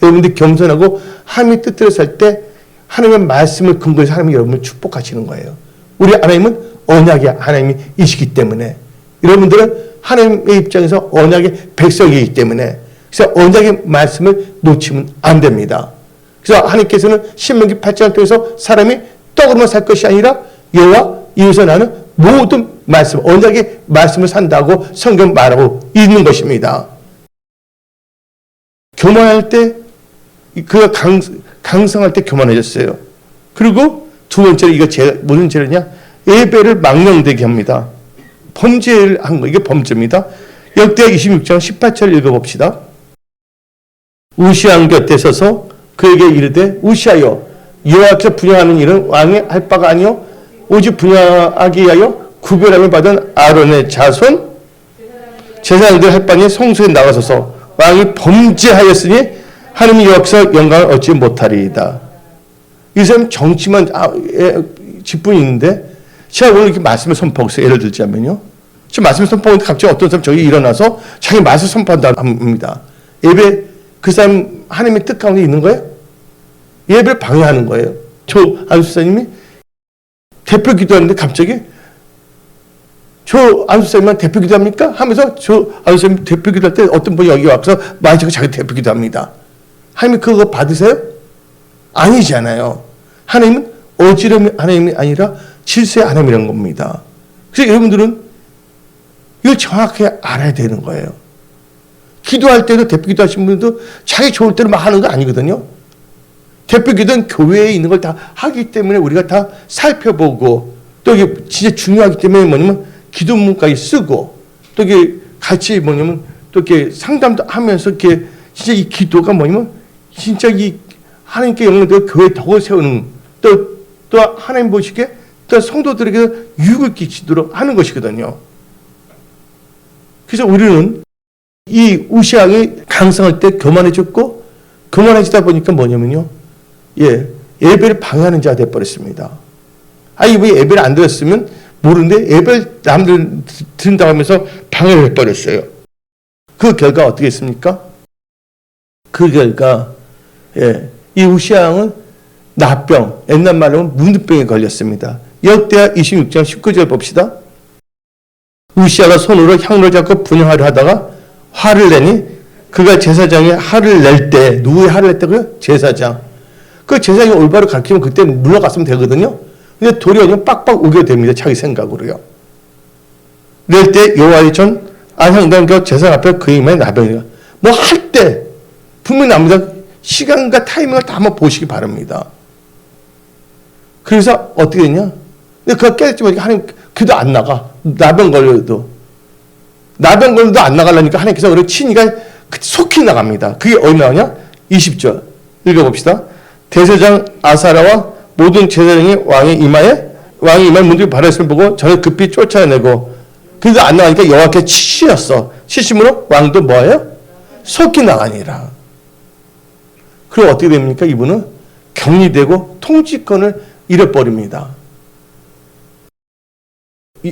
여러분들이 겸손하고 하나님의 뜻대로 살 때 하나님의 말씀을 근거로 해서 하나님이 여러분을 축복하시는 거예요. 우리 하나님은 언약의 하나님이시기 때문에, 여러분들은 하나님의 입장에서 언약의 백성이기 때문에, 그래서 언약의 말씀을 놓치면 안 됩니다. 그래서 하나님께서는 신명기 8장 통해서 사람이 떡으로만 살 것이 아니라 여호와 이웃에 나는 모든 말씀, 언약의 말씀을 산다고 성경 말하고 있는 것입니다. 교만할 때, 그가 강성할 때 교만해졌어요. 그리고 두 번째로 이거 무슨 죄냐? 예배를 망령되게 합니다. 범죄를 한 거, 이게 범죄입니다. 역대 26장 18절 읽어봅시다. 우시아 곁에 서서 그에게 이르되 우시아여, 여호와께서 분양하는 일은 왕이 할 바가 아니요 오직 분양하기 위하여 구별함을 받은 아론의 자손 제사장들 할 바니 성소에 나가서서 왕이 범죄하였으니 하나님 여호와께서 영광을 얻지 못하리이다. 이 사람 정치만 직분이 있는데 제가 오늘 이렇게 말씀을 선포하고 있어요. 예를 들자면요, 지금 말씀을 선포하는데 갑자기 어떤 사람 저기 일어나서 자기 말씀을 선포한다 합니다. 예배, 그 사람 하나님의 뜻 가운데 있는 거예요? 예배를 방해하는 거예요. 저 안수사님이 대표 기도하는데 갑자기 저 안수사님만 대표 기도합니까? 하면서 저 안수사님 대표 기도할 때 어떤 분이 여기 와서 마치고 자기 대표 기도합니다. 하나님이 그거 받으세요? 아니잖아요. 하나님은 어지러움의 하나님이 아니라 질서의 하나님이라는 겁니다. 그래서 여러분들은 이걸 정확히 알아야 되는 거예요. 기도할 때도 대표 기도하시는 분들도 자기 좋을 때로 막 하는 거 아니거든요. 대표 기도는 교회에 있는 걸 다 하기 때문에 우리가 다 살펴보고, 또 이게 진짜 중요하기 때문에 뭐냐면 기도문까지 쓰고, 또 이게 같이 뭐냐면 또 이렇게 상담도 하면서 이렇게 진짜 이 기도가 뭐냐면 진짜 이 하나님께 영광되고 교회 덕을 세우는, 또 하나님 보시기에 또 성도들에게 유익을 끼치도록 하는 것이거든요. 그래서 우리는 이 우시아가 강성할 때 교만해졌고, 교만해지다 보니까 뭐냐면요, 예배를 방해하는 자가 되어버렸습니다. 아니, 왜 예배를 안 드렸으면 모르는데 예배를 남들 드린다고 하면서 방해를 해버렸어요. 그 결과 어떻게 했습니까? 그 결과, 이 우시아 왕은 나병, 옛날 말로 문둥병에 걸렸습니다. 역대하 26장 19절 봅시다. 우시아가 손으로 향로를 잡고 분향하려 하다가 화를 내니 그가 제사장의 화를 낼 때, 누구의 화를 냈다고요? 제사장. 그 제사장이 올바로 가르치면 그때 물러갔으면 되거든요. 근데 도리어 빡빡 우게 됩니다. 자기 생각으로요. 낼 때 여호와의 전 안향단 제사장 앞에 그 입에 나병이가 뭐 할 때 분명히 납니다. 시간과 타이밍을 다 한번 보시기 바랍니다. 그래서 어떻게 됐냐? 근데 그가 깨닫지 보니까 하나님 그도 안 나가. 나병 걸려도 안 나가려니까 하나님께서 그래 친이가 속히 나갑니다. 그게 어디 나오냐? 20절 읽어봅시다. 대제사장 아사랴와 모든 제사장이 왕의 이마에 문들이 바라있음을 보고 저를 급히 쫓아내고 그래도 안 나가니까 여호와께 치시었어. 치심으로 왕도 뭐예요? 속히 나가니라. 그리고 어떻게 됩니까? 이분은 격리되고 통치권을 잃어버립니다.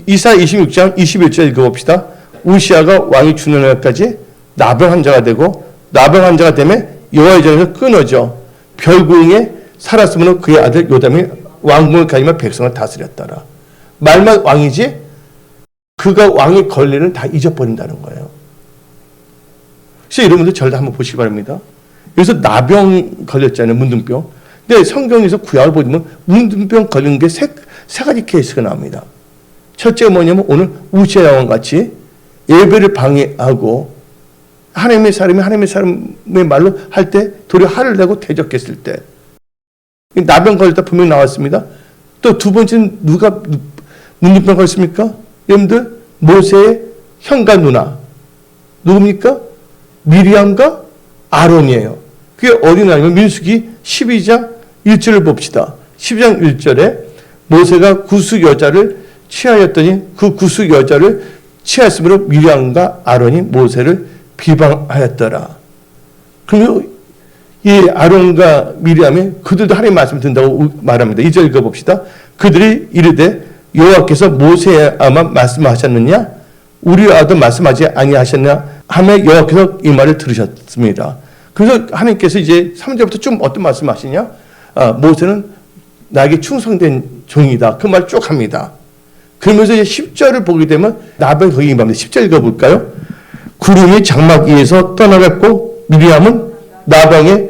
이사 26장 21절 읽어봅시다. 우시아가 왕이 죽는 날까지 나병 환자가 되고 나병 환자가 되면 여호와의 전에서 끊어져 별궁에 살았으므로 그의 아들 요담이 왕궁을 가지며 백성을 다스렸더라. 말만 왕이지 그가 왕의 권리는 다 잊어버린다는 거예요. 그래서 여러분들 저를 한번 보시기 바랍니다. 여기서 나병 걸렸잖아요. 문둥병. 근데 성경에서 구약을 보면 문둥병 걸리는 게 세 가지 케이스가 나옵니다. 첫째가 뭐냐면 오늘 우시아 왕 같이 예배를 방해하고 하나님의 사람의 말로 할 때 도리어 화를 내고 대적했을 때 나병 걸릴 때 분명히 나왔습니다. 또 두 번째는 누가 문둥병 걸렸습니까? 여러분들 모세의 형과 누나 누굽니까? 미리암과 아론이에요. 그게 어디 나오냐면 민수기 12장 1절을 봅시다. 12장 1절에 모세가 구스 여자를 취하였더니 그 구스 여자를 취하였으므로 미리암과 아론이 모세를 비방하였더라. 그리고 이 아론과 미리암이 그들도 하나님의 말씀을 듣는다고 말합니다. 2절 읽어봅시다. 그들이 이르되 여호와께서 모세에만 말씀하셨느냐? 우리와도 말씀하지 아니하셨냐? 하며 여호와께서 이 말을 들으셨습니다. 그래서 하나님께서 이제 3절부터 좀 어떤 말씀하시냐? 모세는 나에게 충성된 종이다. 그 말 쭉 합니다. 그러면서 이제 10절을 보게 되면 나병이 거기 임합니다. 10절 읽어볼까요? 구름이 장막 위에서 떠나갔고 미리암은 나병에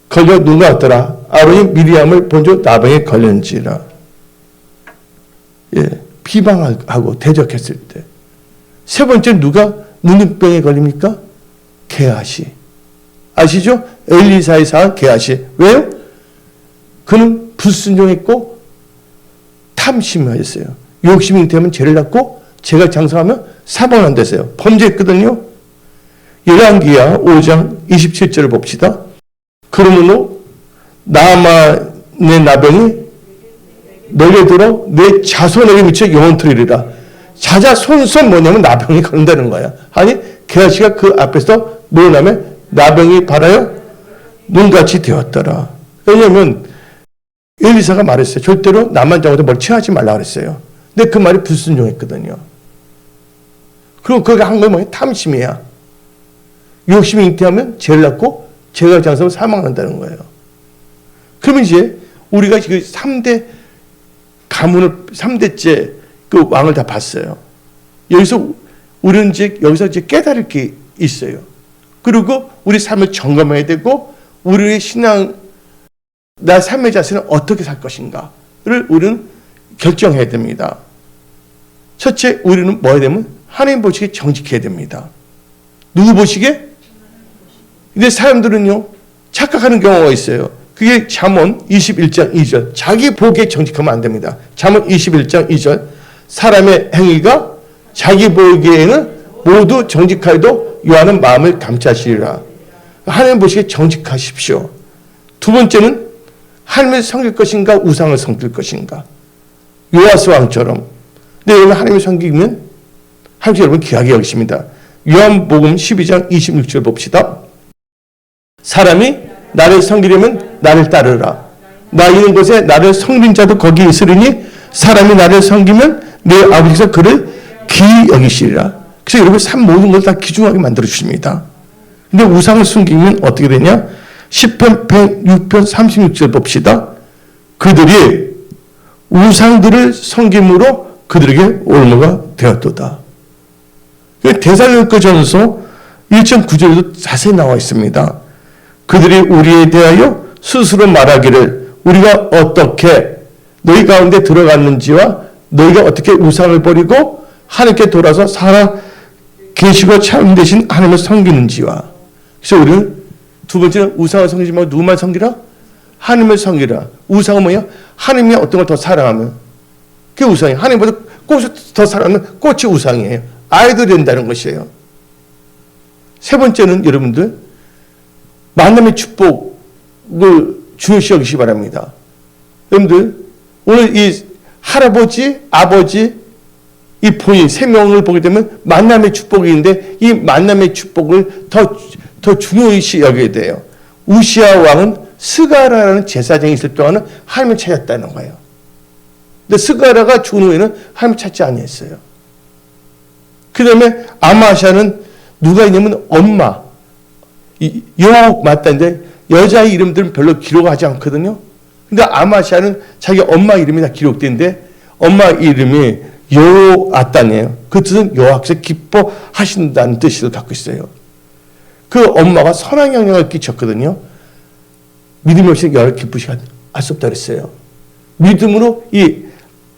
걸려 누워왔더라. 아론이 미리암을 본즉 나병에 걸렸는지라. 예, 비방하고 대적했을 때. 세 번째 누가 문둥병에 걸립니까? 게하시. 아시죠? 엘리사의 사한 게하시. 왜요? 그는 불순종했고 탐심하였어요. 욕심이 잉태하면 죄를 낳고 죄가 장성하면 사망을 됐어요. 범죄했거든요. 열왕기야 5장 27절을 봅시다. 그러므로 나아만의 나병이 너에게 들어 내 자손에게 미쳐 영원토리리라. 자자손손 뭐냐면 나병이 걸린다는 거야. 아니 게하시가 그 앞에서 물어나면 나병이 발하여 눈같이 되었더라. 왜냐하면 엘리사가 말했어요. 절대로 나만 잡아도 뭘 취하지 말라 그랬어요. 근데 그 말이 불순종했거든요. 그리고 그가 한 건 뭐예요? 탐심이야. 욕심이 잉태하면 죄를 낳고 죄가 장성하면 사망한다는 거예요. 그러면 이제 우리가 그 3대 가문을 3대째 그 왕을 다 봤어요. 여기서 우리는 여기서 깨달을 게 있어요. 그리고 우리 삶을 점검해야 되고 우리의 신앙 나 삶의 자세는 어떻게 살 것인가를 우리는 결정해야 됩니다. 첫째, 우리는 뭐 해야 되면 하나님 보시기에 정직해야 됩니다. 누구 보시기에? 근데 사람들은요 착각하는 경우가 있어요. 그게 잠언 21장 2절. 자기 보기에 정직하면 안 됩니다. 잠언 21장 2절. 사람의 행위가 자기 보기에는 모두 정직하여도 요한은 마음을 감찰하시리라. 하나님 보시기에 정직하십시오. 두 번째는 하나님을 섬길 것인가 우상을 섬길 것인가. 요아스 왕처럼. 근데 여러분 하나님을 섬기면 하나님 여러분 귀하게 여기십니다. 요한복음 12장 26절 봅시다. 사람이 나를 섬기려면 나를 따르라. 나 있는 곳에 나를 섬긴 자도 거기 있으리니 사람이 나를 섬기면 내 아버지께서 그를 귀히 여기시리라. 그래서 여러분 삶 모든 걸 다 귀중하게 만들어 주십니다. 근데 우상을 숨기면 어떻게 되냐? 10편 106편 36절 봅시다. 그들이 우상들을 섬김으로 그들에게 올무가 되었도다. 데살로니가전서 1.9절에도 자세히 나와 있습니다. 그들이 우리에 대하여 스스로 말하기를 우리가 어떻게 너희 가운데 들어갔는지와 너희가 어떻게 우상을 버리고 하나님께 돌아서 살아 계시고 참 되신 하나님을 섬기는지와. 그래서 우리는 두 번째는 우상을 섬기지 말고 누구만 섬기라? 하나님을 섬기라. 우상은 뭐냐? 하나님이 어떤 걸 더 사랑하면 그게 우상이에요. 하나님보다 꽃을 더 사랑하면 꽃이 우상이에요. 아이돌이 된다는 것이에요. 세 번째는 여러분들 만남의 축복을 중요시 여기시기 바랍니다. 여러분들 오늘 이 할아버지, 아버지 이 본인 세 명을 보게 되면 만남의 축복이 있는데 이 만남의 축복을 더 중요시 여겨야 돼요. 우시아 왕은 스가라라는 제사장이 있을 동안은 하나님을 찾았다는 거예요. 근데 스가라가 죽은 후에는 하나님을 찾지 아니했어요. 그 다음에 아마샤는 누가 있냐면 엄마, 요 맞다는데 여자의 이름들은 별로 기록하지 않거든요. 근데 아마샤는 자기 엄마 이름이 다 기록되는데 엄마 이름이 요아단이에요. 그 뜻은 여호와께서 기뻐하신다는 뜻을 갖고 있어요. 그 엄마가 선한 영향을 끼쳤거든요. 믿음이 없이 여호와를 기쁘시게 할 수 없다 그랬어요. 믿음으로 이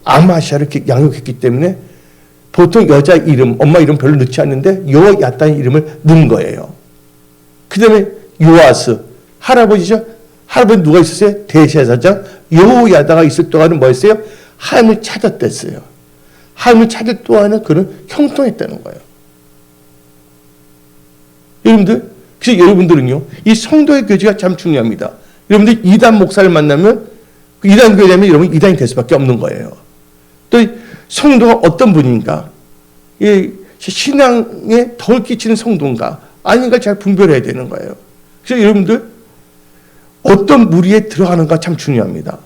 아마샤를 양육했기 때문에 보통 여자 이름, 엄마 이름 별로 넣지 않는데 요아단 이름을 넣은 거예요. 그 다음에 요아스, 할아버지죠. 할아버지 누가 있었어요? 대제사장 여호야다가 있을 동안은 뭐 했어요? 하나님을 찾았댔어요. 하나님을 찾을 동안은 그는 형통했다는 거예요. 여러분들, 그래서 여러분들은요, 이 성도의 교제가 참 중요합니다. 여러분들 이단 목사를 만나면, 이단 교회라면 여러분 이단이 될 수밖에 없는 거예요. 또 성도가 어떤 분인가, 신앙에 덜 끼치는 성도인가, 아닌가 잘 분별해야 되는 거예요. 그래서 여러분들, 어떤 무리에 들어가는가 참 중요합니다.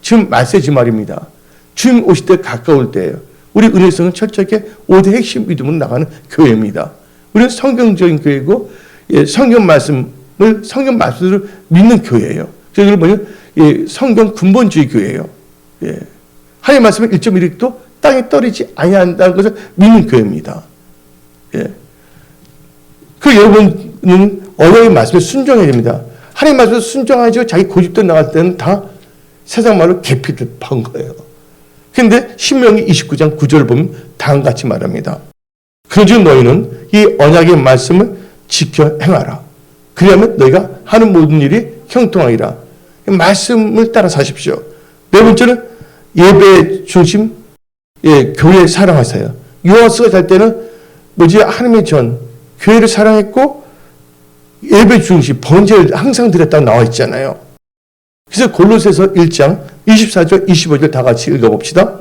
지금 말세지 말입니다. 주님 오실 때 가까울 때예요. 우리 은혜성은 철저하게 5대 핵심 믿음으로 나가는 교회입니다. 우리는 성경적인 교회고 성경 말씀으로 믿는 교회예요. 그래서 뭐냐면 성경 근본주의 교회예요. 하나님의 말씀은 1.1획도 땅에 떨어지지 아니한다는 것을 믿는 교회입니다. 그 여러분은 언어의 말씀에 순종해야 됩니다. 하나님 말씀에 순종하지 자기 고집대로 나갈 때는 다 세상 말로 개피들 판 거예요. 그런데 신명기 29장 9절 보면 다음같이 말합니다. 그런즉 너희는 이 언약의 말씀을 지켜 행하라. 그리하면 너희가 하는 모든 일이 형통하리라. 말씀을 따라 사십시오. 네 번째는 예배 중심, 교회 사랑하세요. 요아스가 살 때는 하나님의 전, 교회를 사랑했고 예배 중심, 번제를 항상 드렸다고 나와 있잖아요. 그래서 골로새서 1장 24절, 25절 다 같이 읽어봅시다.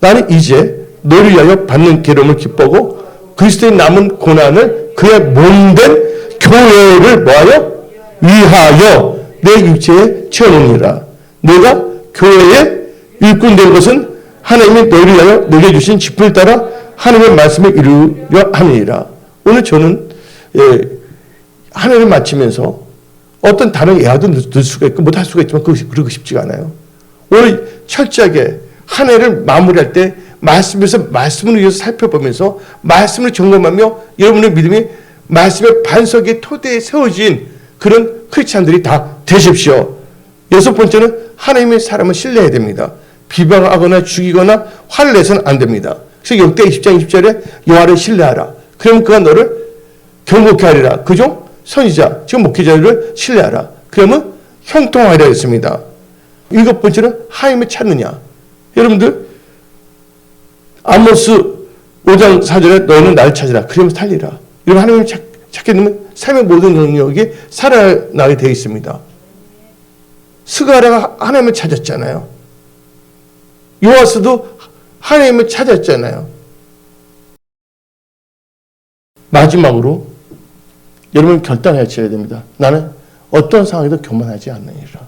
나는 이제 너를 위하여 받는 괴로움을 기뻐하고 그리스도의 남은 고난을 그의 몸된 교회를 뭐하여? 위하여 내 육체에 채우느니라. 내가 교회에 일꾼 된 것은 하나님이 너를 위하여 내게 주신 직분을 따라 하나님의 말씀을 이루려 하느니라. 오늘 저는 한 해를 마치면서 어떤 다른 예화도 넣을 수가 있고 못할 수가 있지만 그러고 싶지가 않아요. 오늘 철저하게 한 해를 마무리할 때 말씀에서 말씀을 위해서 살펴보면서 말씀을 점검하며 여러분의 믿음이 말씀의 반석의 토대에 세워진 그런 크리스찬들이 다 되십시오. 여섯 번째는 하나님의 사람을 신뢰해야 됩니다. 비방하거나 죽이거나 화를 내서는 안 됩니다. 그래서 역대 20장 20절에 여호와를 신뢰하라. 그러면 그가 너를 경고케 하리라. 그죠? 선지자, 지금 목회자를 신뢰하라. 그러면 형통하리라 했습니다. 일곱 번째는 하나님을 찾느냐. 여러분들 아모스 5장 4절에 너희는 나를 찾으라. 그러면 살리라. 이러면 하나님을 찾게 되면 삶의 모든 영역이 살아나게 되어 있습니다. 스가랴가 하나님을 찾았잖아요. 요아스도 하나님을 찾았잖아요. 마지막으로 여러분 결단하셔야 됩니다. 나는 어떤 상황에도 교만하지 않느니라.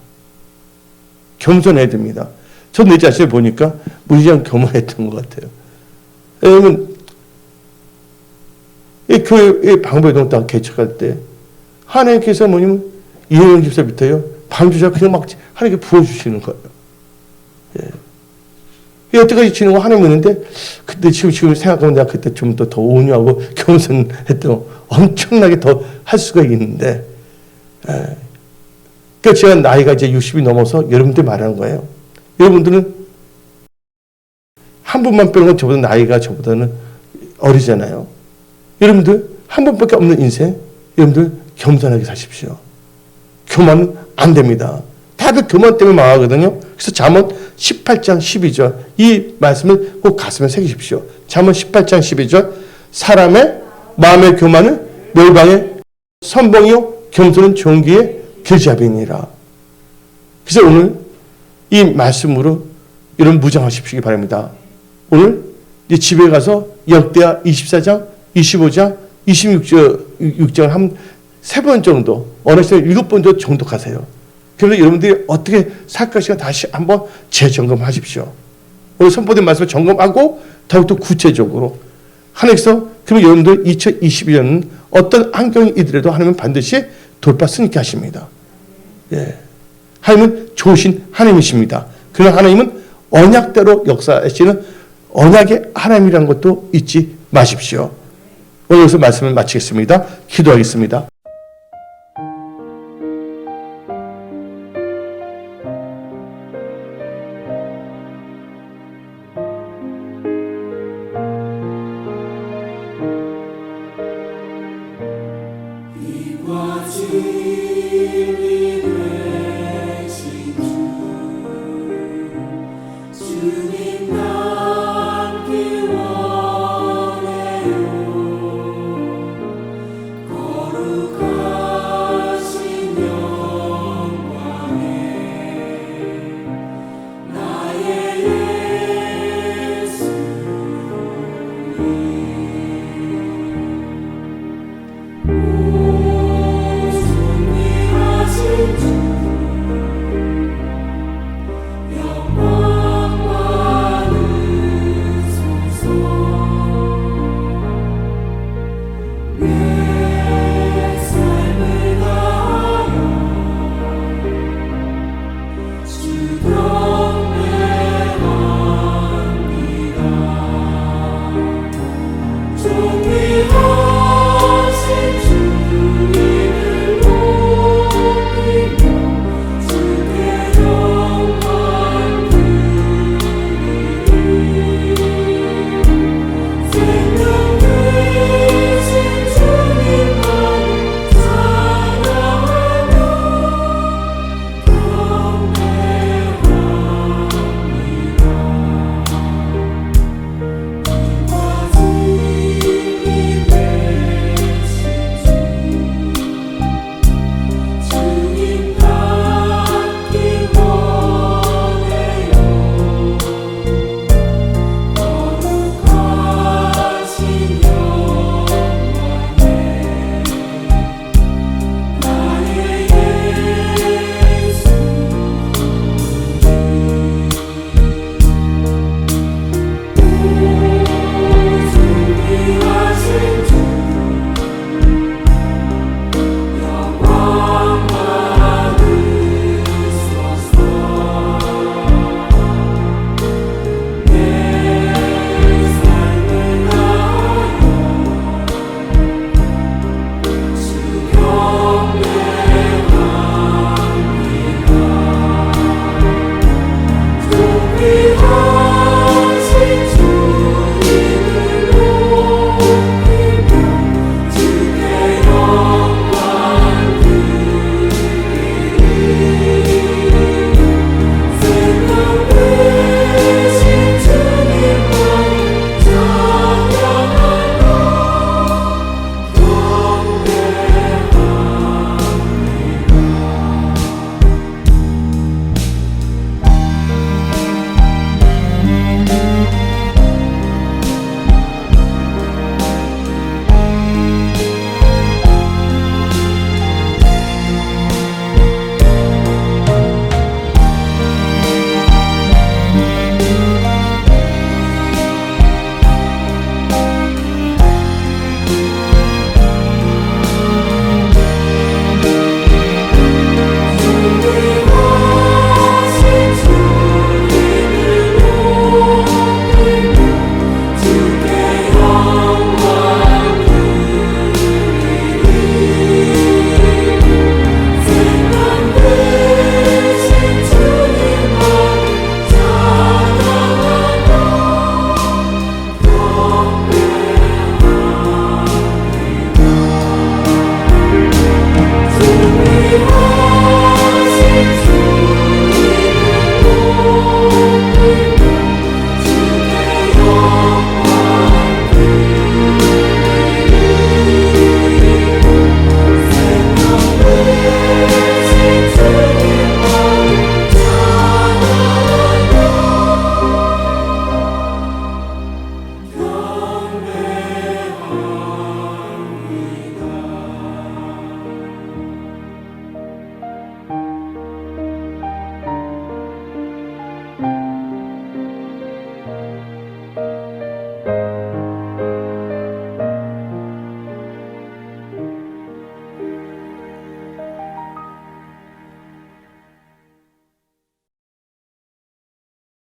겸손해야 됩니다. 전 내 자신을 보니까 무지한 교만했던 것 같아요. 왜냐면 이 교회 방법에 딱 개척할 때 하나님께서 뭐냐면 이혜영 집사부터요 방주자 그냥 막 하나님께 부어주시는 거예요. 여태까지 지는 거 하나님 있는데 그때 지금 생각하면 내가 그때 좀 더 온유하고 겸손했던 엄청나게 더 할 수가 있는데 그러니까 제가 나이가 이제 60이 넘어서 여러분들 말하는 거예요. 여러분들은 한 분만 빼는 건 저보다 나이가 저보다는 어리잖아요. 여러분들 한 번밖에 없는 인생 여러분들 겸손하게 사십시오. 교만은 안 됩니다. 다들 교만 때문에 망하거든요. 그래서 잠언 18장 12절 이 말씀을 꼭 가슴에 새기십시오. 잠언 18장 12절 사람의 마음의 교만은 멸방의 선봉이요 겸손은 존귀의 길잡이니라. 그래서 오늘 이 말씀으로 여러분 무장하십시기 바랍니다. 오늘 이제 집에 가서 역대하 24장, 25장, 26장을 한 3번 정도, 어느 시간 7번 정도 가세요. 그래서 여러분들이 어떻게 살 것인가 다시 한번 재점검하십시오. 오늘 선포된 말씀을 점검하고 더욱더 구체적으로 하나님께서 그러면 여러분들 2022년은 어떤 환경이 이더라도 하나님은 반드시 돌파 승리케 하십니다. 예. 하나님은 좋으신 하나님이십니다. 그러나 하나님은 언약대로 역사하시는 언약의 하나님이라는 것도 잊지 마십시오. 오늘 여기서 말씀을 마치겠습니다. 기도하겠습니다.